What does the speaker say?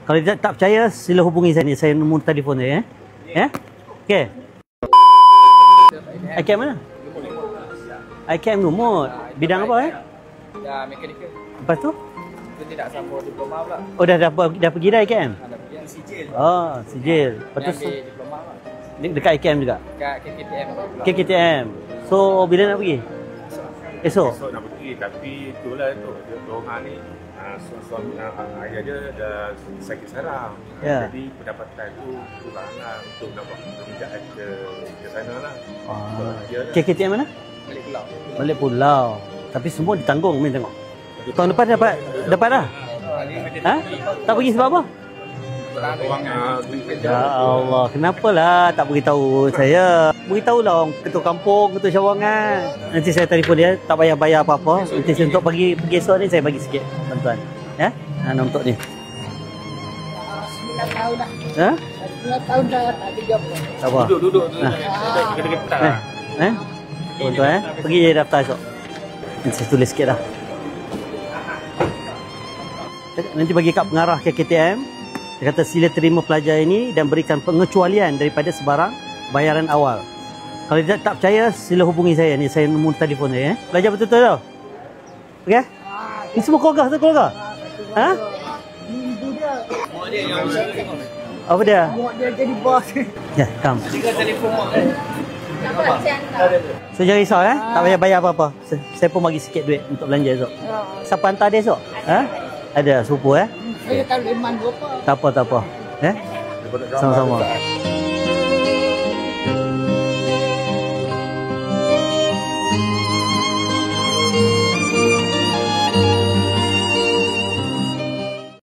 Kalau tak percaya, sila hubungi saya ni. Saya nombor telefon dia, ya. Okey. IKM mana? IKM Lumut. Bidang apa, Ya, mekanikal. Lepas tu? Kita tidak sambung diploma pula. Oh, dah pergi dah IKM? Ada pergi sijil. Oh, sijil. Lepas tu ambil diploma pula. dekat IKM juga? Dekat KKTM pula. KKTM. So, bila nak pergi? Esok? Esok nak pergi, tapi itulah tu. Dia orang ni, suami ayah dia dah sakit saraf. Ya. Jadi pendapatan tu kurang lah untuk nak buat pekerjaan ke sana lah. KKTM mana? Balik pulau. Balik Pulau. Tapi semua ditanggung, Min tengok. Tahun depan dapat dah? Ha? Tak pergi sebab apa? Orang Ya Allah, kenapalah tak beritahu saya? Beritahulah orang ketua kampung, ketua cawangan. Nanti saya telefon dia, tak payah bayar apa-apa. Nanti untuk pergi esok ni saya bagi sikit bantuan. Ya? Untuk ni. 9 tahun dah. Ha? 9 tahun dah tak ada job. Tak apa. Duduk. Dekat tak lah. Tuan-tuan, pergi je daftar esok. Nanti saya tulis sikit dah. Nanti bagi kat pengarah KKTM. Dia kata sila terima pelajar ini dan berikan pengecualian daripada sebarang bayaran awal. Kalau dia tak percaya, sila hubungi saya ni. Saya nombor telefon dia, Pelajar betul-betul tau. Okey? Ini semua keluarga, satu keluarga? Ha? Ibu dia. Apa dia? Mak dia jadi bos. Ya, come. Tiga telefon mak. So jangan risau, tak payah bayar apa-apa. Saya pun bagi sikit duit untuk belanja esok. Siapa hantar dia esok? Ha? Ada sepupu, Saya tak boleh mandu apa. Tak apa. Sama-sama.